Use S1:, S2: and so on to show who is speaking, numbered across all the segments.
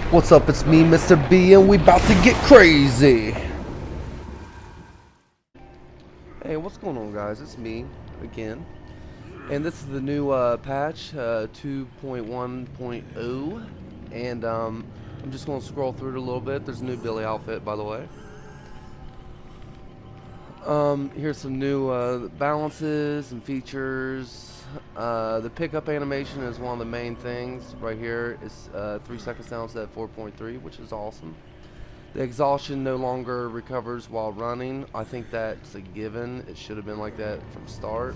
S1: What's up? It's me, Mr. B, and we about to get crazy. Hey, what's going on, guys? It's me again, and this is the new patch 2.1.0, and I'm just gonna scroll through it a little bit. There's a new Billy outfit, by the way. Here's some new balances and features. The pickup animation is one of the main things right here. It's 3 seconds now instead of 4.3, which is awesome. The exhaustion no longer recovers while running. I think that's a given. It should have been like that from start.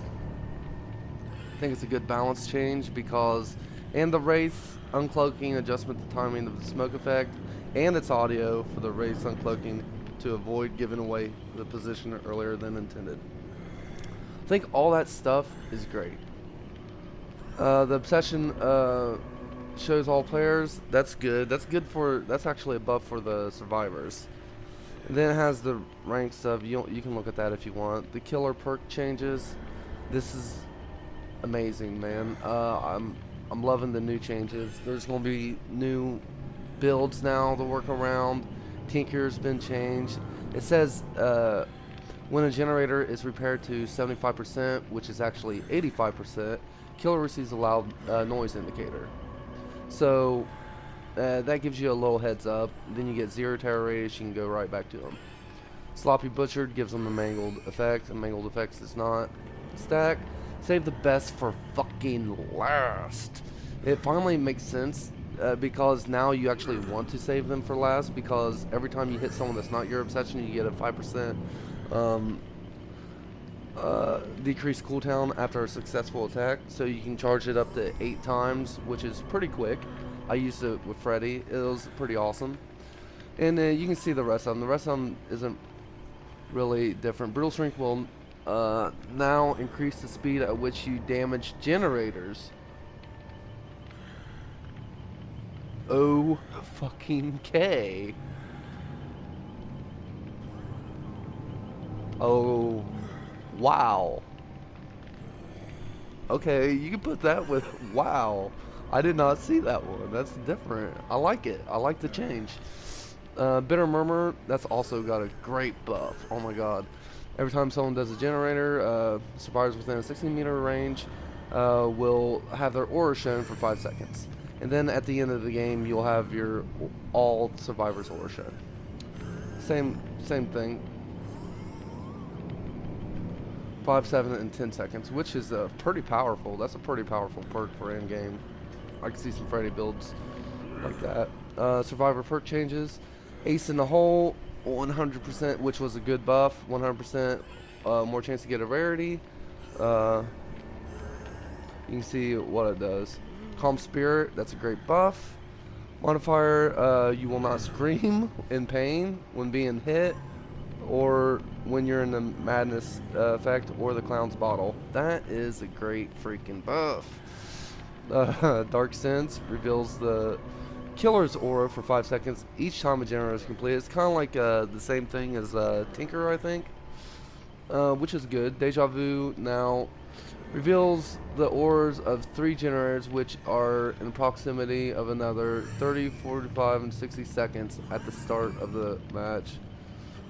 S1: I think it's a good balance change because, and the Wraith uncloaking adjustment the timing of the smoke effect, and its audio for the Wraith uncloaking to avoid giving away the position earlier than intended. I think all that stuff is great. The obsession shows all players. That's good. That's actually a buff for the survivors. And then it has the rank stuff. You can look at that if you want. The killer perk changes. This is amazing, man. I'm loving the new changes. There's gonna be new builds now to work around. Tinker's been changed. It says when a generator is repaired to 75%, which is actually 85%, killer receives a loud noise indicator. So that gives you a little heads up. Then you get 0 terror radius. You can go right back to them. Sloppy butchered gives them a mangled effect. A mangled effect does not stack. Save the best for fucking last. It finally makes sense because now you actually want to save them for last, because every time you hit someone that's not your obsession, you get a 5% decreased cooldown after a successful attack, so you can charge it up to 8 times, which is pretty quick. I used it with Freddy. It was pretty awesome. And you can see the rest of them. The rest of them isn't really different. Brutal Shrink will now increase the speed at which you damage generators. Oh fucking K. Oh wow. Okay, you can put that with wow. I did not see that one. That's different. I like it. I like the change. Bitter Murmur, that's also got a great buff. Oh my god. Every time someone does a generator, survivors within a 16-meter range will have their aura shown for 5 seconds. And then at the end of the game, you'll have your all survivors aura shown. Same thing. 5, 7, and 10 seconds, which is pretty powerful. That's a pretty powerful perk for end game. I can see some Freddy builds like that. Survivor perk changes. Ace in the hole, 100%, which was a good buff. 100% more chance to get a rarity. You can see what it does. Calm Spirit, that's a great buff. Modifier, you will not scream in pain when being hit, or when you're in the madness effect, or the clown's bottle. That is a great freaking buff. Dark Sense reveals the killer's aura for 5 seconds each time a generator is completed. It's kind of like the same thing as Tinker, I think, which is good. Deja Vu now reveals the auras of 3 generators, which are in proximity of another 30, 45, and 60 seconds at the start of the match,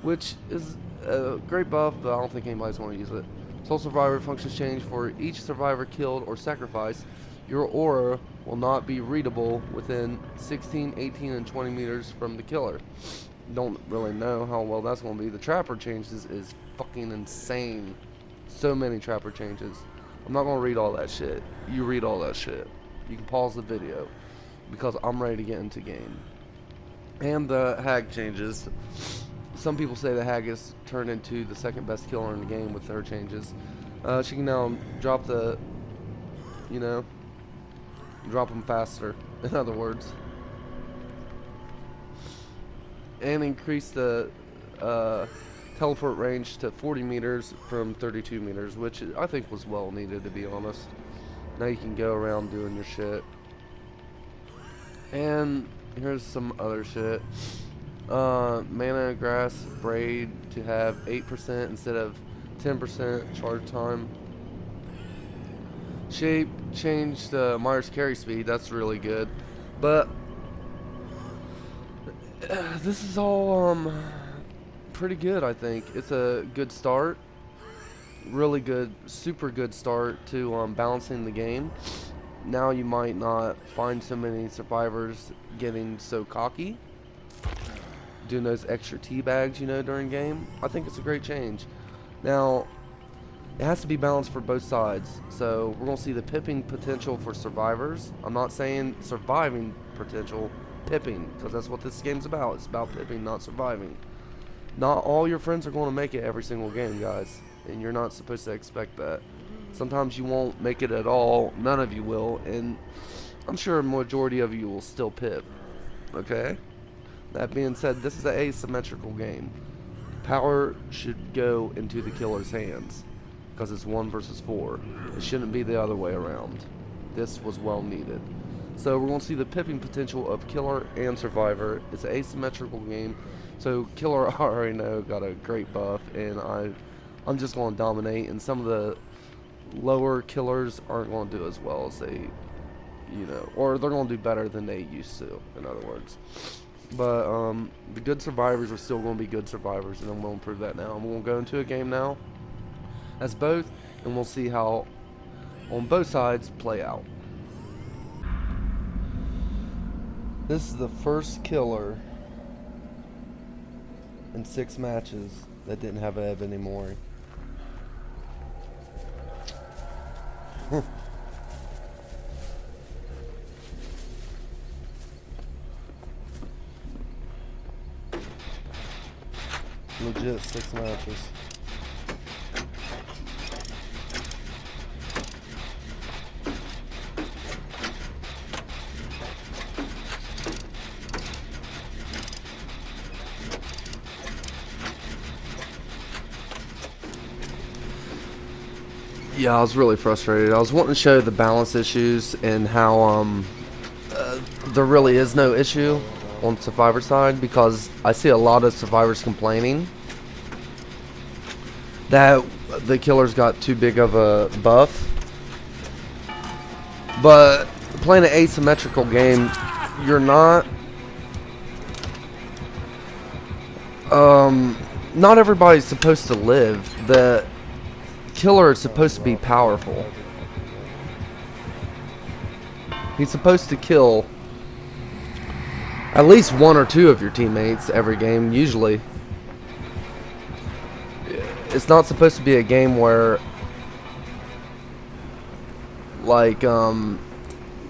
S1: which is a great buff, but I don't think anybody's going to use it. Soul Survivor functions change. For each survivor killed or sacrificed, your aura will not be readable within 16, 18, and 20 meters from the killer. Don't really know how well that's going to be. The Trapper changes is fucking insane. So many Trapper changes. I'm not going to read all that shit. You read all that shit. You can pause the video, because I'm ready to get into game. And the Hag changes. Some people say the Hag is turned into the second best killer in the game with her changes. She can now drop the, drop them faster, in other words. And increase the teleport range to 40 meters from 32 meters, which I think was well needed, to be honest. Now you can go around doing your shit. And here's some other shit. Mana Grass Braid to have 8% instead of 10% charge time. Shape changed Myers carry speed. That's really good. But this is all pretty good. I think it's a good start, really good, super good start to balancing the game. Now you might not find so many survivors getting so cocky, doing those extra tea bags, you know, during game. I think it's a great change. Now, it has to be balanced for both sides. So we're going to see the pipping potential for survivors. I'm not saying surviving potential, pipping, because that's what this game's about. It's about pipping, not surviving. Not all your friends are going to make it every single game, guys. And you're not supposed to expect that. Sometimes you won't make it at all. None of you will. And I'm sure a majority of you will still pip. Okay? That being said, this is an asymmetrical game. Power should go into the killer's hands, because it's 1 versus 4. It shouldn't be the other way around. This was well needed. So we're going to see the pipping potential of killer and survivor. It's an asymmetrical game. So killer, I already know, got a great buff, and I'm just going to dominate. And some of the lower killers aren't going to do as well as they, you know, or they're going to do better than they used to, in other words. But the good survivors are still going to be good survivors, and I'm going to prove that now. I'm going to go into a game now as both, and we'll see how on both sides play out. This is the first killer in 6 matches that didn't have Ebb anymore. Legit 6 matches. Yeah, I was really frustrated. I was wanting to show the balance issues and how there really is no issue on Survivor side, because I see a lot of survivors complaining that the killer's got too big of a buff. But playing an asymmetrical game, you're not not everybody's supposed to live. The killer is supposed to be powerful. He's supposed to kill at least 1 or 2 of your teammates every game, usually. It's not supposed to be a game where, like,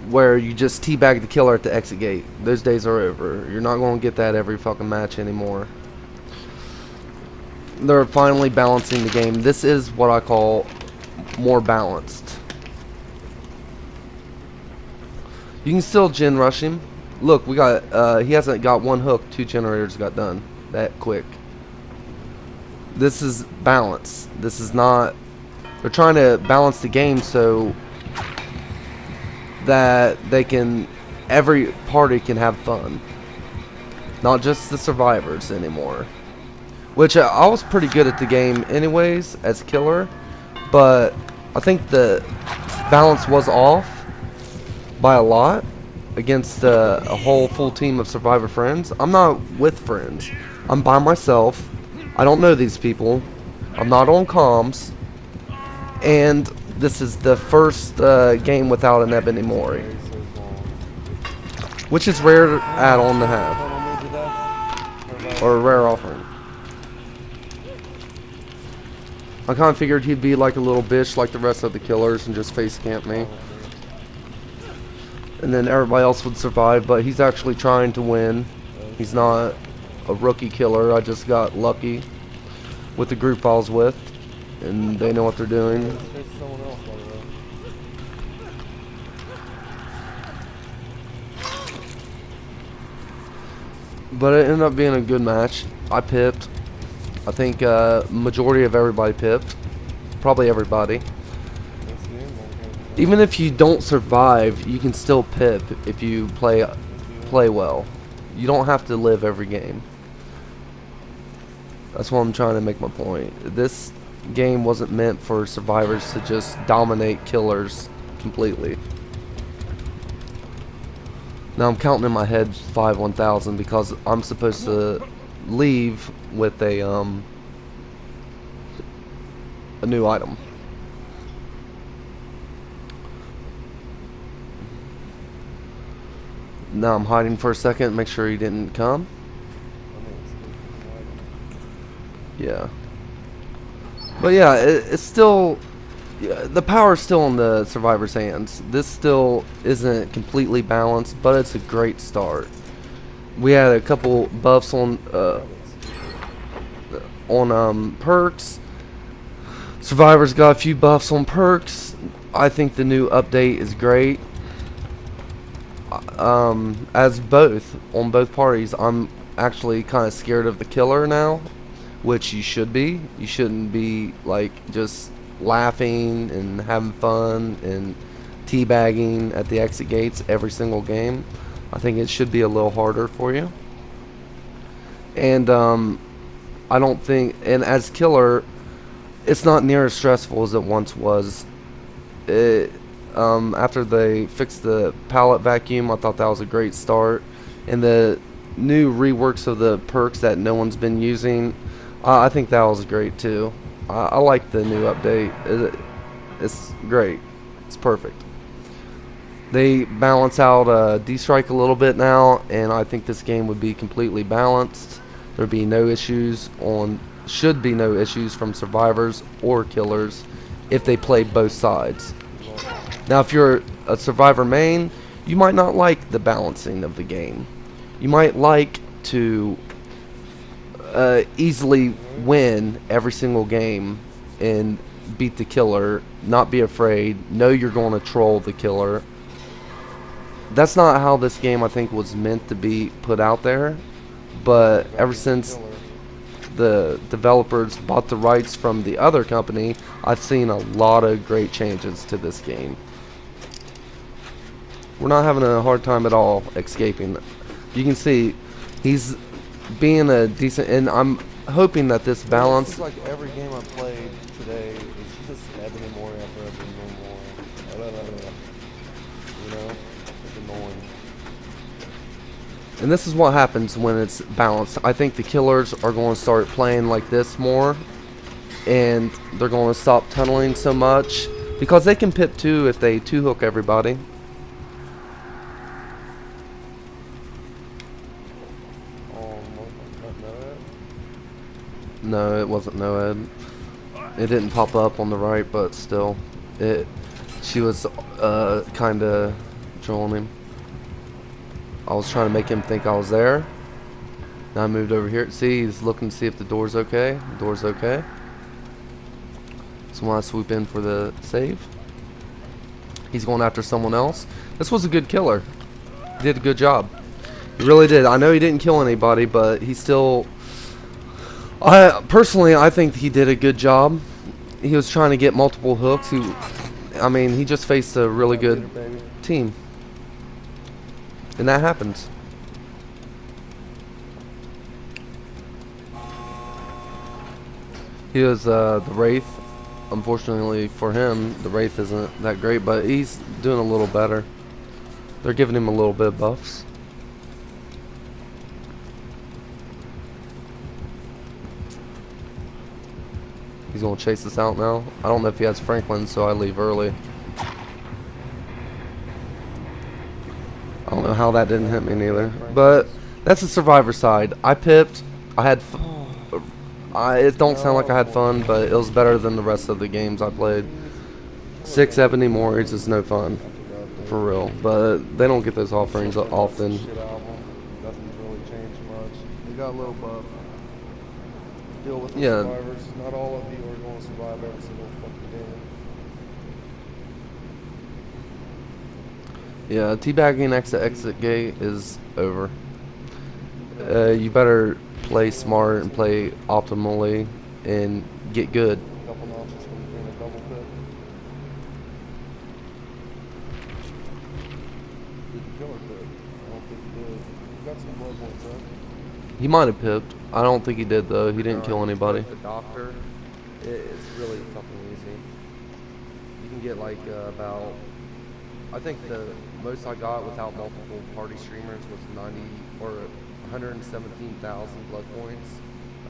S1: where you just teabag the killer at the exit gate. Those days are over. You're not going to get that every fucking match anymore. They're finally balancing the game. This is what I call more balanced. You can still gen rush him. Look, we got, he hasn't got 1 hook, 2 generators got done that quick. This is balance. This is not, they're trying to balance the game so that they can, every party can have fun. Not just the survivors anymore. Which I was pretty good at the game anyways as killer, but I think the balance was off by a lot against a whole full team of survivor friends. I'm not with friends. I'm by myself. I don't know these people. I'm not on comms. And this is the first game without an Ebony Mori, which is rare add-on to have, or a rare offering. I kind of figured he'd be like a little bitch like the rest of the killers and just face camp me. And then everybody else would survive, but he's actually trying to win. He's not a rookie killer. I just got lucky with the group I was with, and they know what they're doing. But it ended up being a good match. I pipped. I think majority of everybody pipped. Probably everybody. Even if you don't survive, you can still pip if you play well. You don't have to live every game. That's what I'm trying to make my point. This game wasn't meant for survivors to just dominate killers completely. Now I'm counting in my head 5 1000 because I'm supposed to leave with a new item. Now I'm hiding for a second, make sure he didn't come. Yeah. But yeah, it's still, yeah, the power's still in the survivor's hands. This still isn't completely balanced, but it's a great start. We had a couple buffs on perks. Survivors got a few buffs on perks. I think the new update is great. As both on both parties, I'm actually kind of scared of the killer now, which you should be. You shouldn't be like just laughing and having fun and teabagging at the exit gates every single game. I think it should be a little harder for you. And I don't think, and as killer, it's not near as stressful as it once was. After they fixed the pallet vacuum, I thought that was a great start. And the new reworks of the perks that no one's been using, I think that was great too. I like the new update. It's great. It's perfect. They balance out D-Strike a little bit now, and I think this game would be completely balanced. There'd be no issues should be no issues from survivors or killers if they play both sides. Now, if you're a survivor main, you might not like the balancing of the game. You might like to easily win every single game and beat the killer, not be afraid, know you're going to troll the killer. That's not how this game, I think, was meant to be put out there. But ever since the developers bought the rights from the other company, I've seen a lot of great changes to this game. We're not having a hard time at all escaping. You can see he's being a decent, and I'm hoping that this balance.
S2: It's like every game I played today is just Ebony more after Ebony more. You know, it's annoying.
S1: And this is what happens when it's balanced. I think the killers are going to start playing like this more, and they're going to stop tunneling so much because they can pip too if they two hook everybody. No, it wasn't Noed. It didn't pop up on the right, but still, she was kind of trolling him. I was trying to make him think I was there. Now I moved over here. See, he's looking to see if the door's okay. The door's okay. So when I swoop in for the save, he's going after someone else. This was a good killer. He did a good job. He really did. I know he didn't kill anybody, but he still... personally, I think he did a good job. He was trying to get multiple hooks. He just faced a really good team. And that happens. He was the Wraith. Unfortunately for him, the Wraith isn't that great, but he's doing a little better. They're giving him a little bit of buffs. He's going to chase us out now. I don't know if he has Franklin, so I leave early. I don't know how that didn't hit me neither. But that's the survivor side. I pipped. I had it don't sound like I had fun, but it was better than the rest of the games I played. 6 Ebony Mores is no fun. For real. But they don't get those offerings often.
S2: Nothing's really changed much. We got a little buff. Deal with the survivors. Not all of you are going to survive every single fucking game.
S1: Yeah, teabagging next to exit gate is over. You better play smart and play optimally and get good.
S2: A couple notches from being a double pit. Did you kill or pit? I don't think you did. You got some blood points, huh?
S1: He might have pipped. I don't think he did though. He didn't kill anybody.
S3: The doctor, it's really fucking easy. You can get like about, I think the
S1: most I got without multiple party streamers was 90 or 117,000 blood points.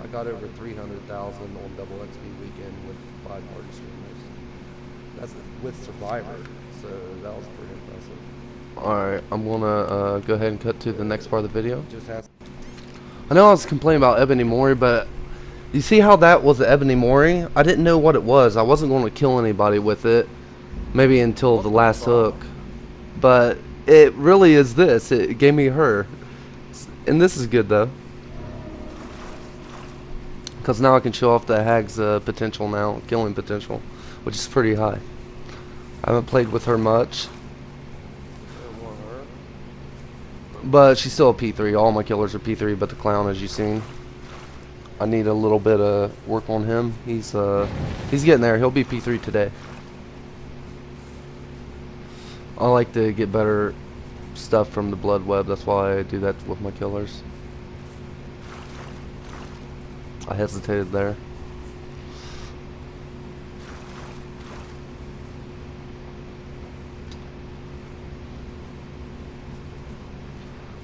S1: I got over 300,000 on double XP weekend with 5 party streamers. That's with Survivor, so that was pretty impressive. Alright, I'm gonna go ahead and cut to the next part of the video. I know I was complaining about Ebony Mori, but you see how that was the Ebony Mori? I didn't know what it was. I wasn't going to kill anybody with it, maybe until the last hook. But it really is this. It gave me her. And this is good though, because now I can show off the hag's potential now, killing potential, which is pretty high. I haven't played with her much, but she's still a P3. All my killers are P3, but the clown, as you've seen. I need a little bit of work on him. He's getting there. He'll be P3 today. I like to get better stuff from the blood web. That's why I do that with my killers. I hesitated there.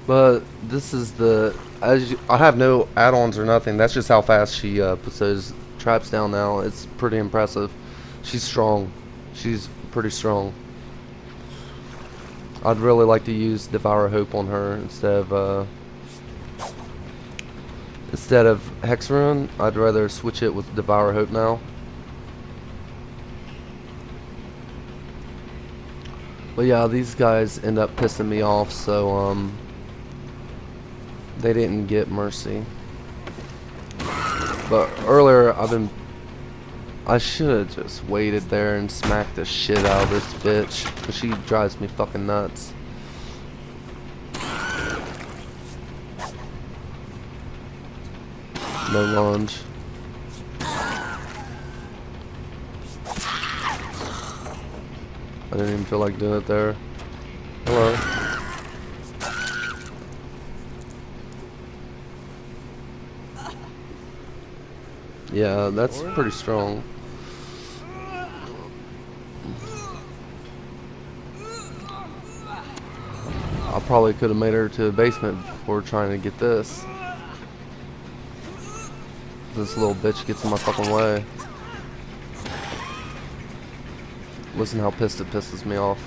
S1: But this is the, I have no add-ons or nothing. That's just how fast she puts those traps down now. It's pretty impressive. She's strong. She's pretty strong. I'd really like to use Devour Hope on her instead of Hexarun. I'd rather switch it with Devour Hope now. But yeah, these guys end up pissing me off, so they didn't get Mercy. But earlier I should have just waited there and smacked the shit out of this bitch, because she drives me fucking nuts. No lunge. I didn't even feel like doing it there. Hello. Yeah, that's pretty strong. I probably could have made her to the basement before trying to get this. This little bitch gets in my fucking way. Listen how pissed it pisses me off.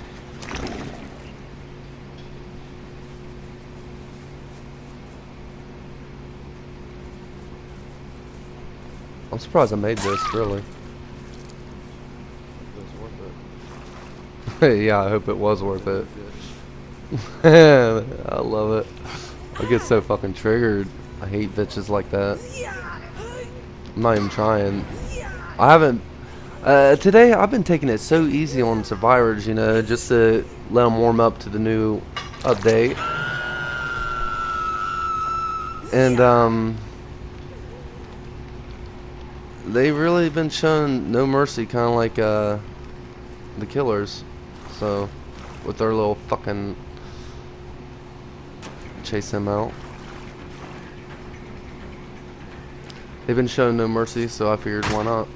S1: I'm surprised I made this, really.
S2: It was worth it.
S1: Yeah, I hope it was worth it. I love it. I get so fucking triggered. I hate bitches like that. I'm not even trying. I haven't. Today I've been taking it so easy on survivors, you know, just to let them warm up to the new update. And they really been showing no mercy, kind of like the killers. So with their little fucking chase him out. They've been showing no mercy, so I figured why not.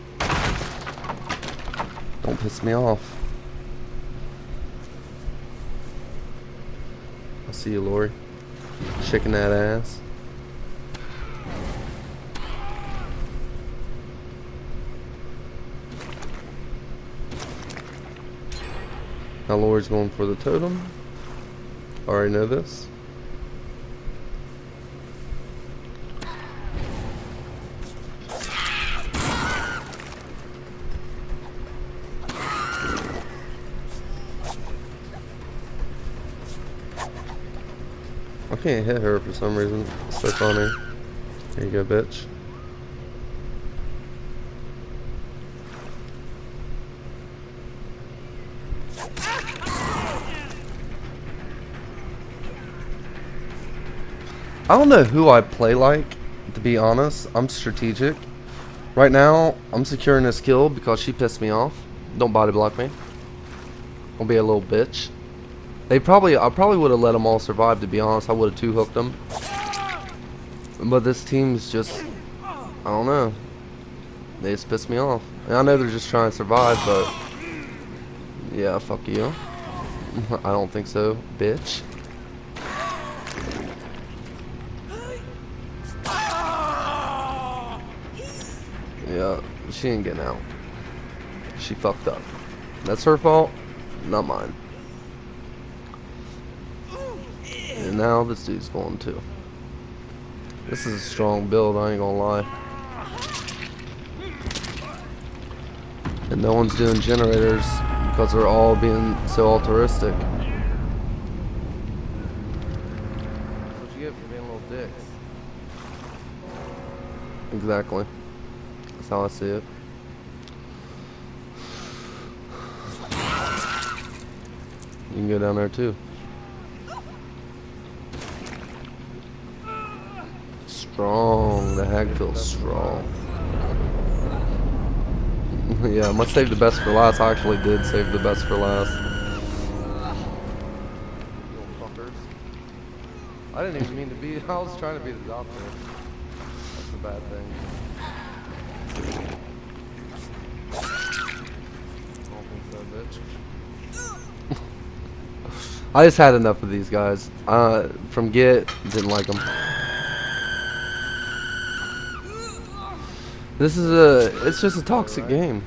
S1: Don't piss me off. I see you, Lori. Shaking that ass. Now Lori's going for the totem. Already know this. I can't hit her for some reason. It's so funny. Here you go, bitch. I don't know who I play like, to be honest. I'm strategic. Right now, I'm securing this kill because she pissed me off. Don't body block me. Don't be a little bitch. I probably would have let them all survive, to be honest. I would have two-hooked them. But this team's just, I don't know. They just pissed me off. And I know they're just trying to survive, but yeah, fuck you. I don't think so, bitch. Yeah, she ain't getting out. She fucked up. That's her fault, not mine. And now this dude's going too. This is a strong build, I ain't gonna lie. And no one's doing generators because they're all being so altruistic.
S2: That's what you get for being little dicks.
S1: Exactly. That's how I see it. You can go down there too. Strong. The hag feels strong. Yeah, I must save the best for last. I actually did save the best for last.
S2: Little fuckers. I didn't even mean to be. I was trying to be the doctor. That's the bad thing. I don't think so, bitch.
S1: I just had enough of these guys. From Get, didn't like them. It's just a toxic game.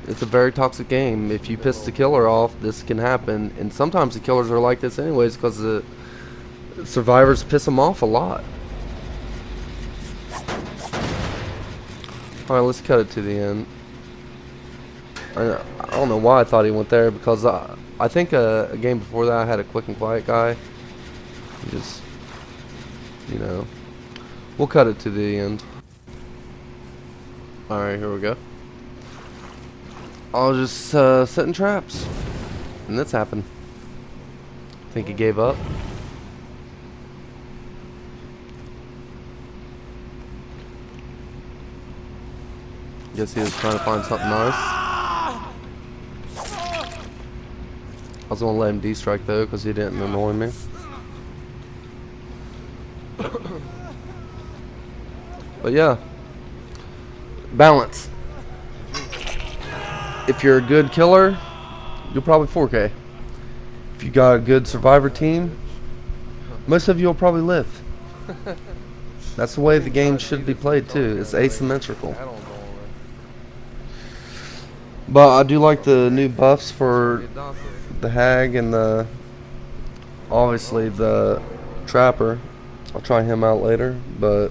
S1: It's a very toxic game. If you piss the killer off, this can happen. And sometimes the killers are like this anyways because the survivors piss them off a lot. Alright, let's cut it to the end. I don't know why I thought he went there because I think a game before that I had a quick and quiet guy. He just, you know, we'll cut it to the end. Alright, here we go. I'll just setting traps. And that's happened. Think he gave up. Guess he was trying to find something nice. I was gonna let him D-strike though, because he didn't annoy me. But yeah. Balance. If you're a good killer, you'll probably 4K. If you got a good survivor team, most of you will probably live. That's the way the game should be played too. It's asymmetrical. But I do like the new buffs for the hag and obviously the trapper. I'll try him out later, but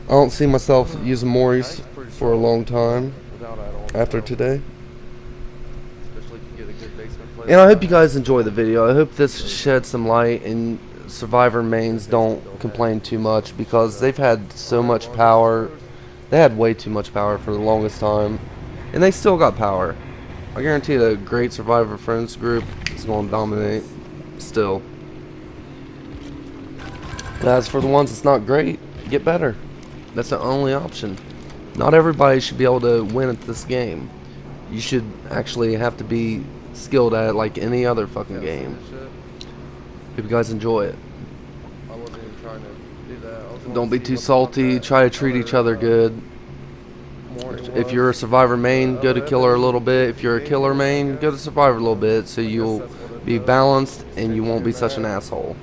S1: I don't see myself using Maurice for a long time after today. And I hope you guys enjoy the video. I hope this sheds some light and survivor mains don't complain too much because they've had so much power. They had way too much power for the longest time. And they still got power. I guarantee the great survivor friends group is going to dominate still. As for the ones that's not great, get better. That's the only option. Not everybody should be able to win at this game. You should actually have to be skilled at it like any other fucking game. Hope you guys enjoy it.
S2: I wasn't even trying to do that.
S1: Don't be too salty. Try to treat each other good. If you're a survivor main, go to killer a little bit. If you're a killer main, go to survivor a little bit so you'll be balanced and you won't be such an asshole.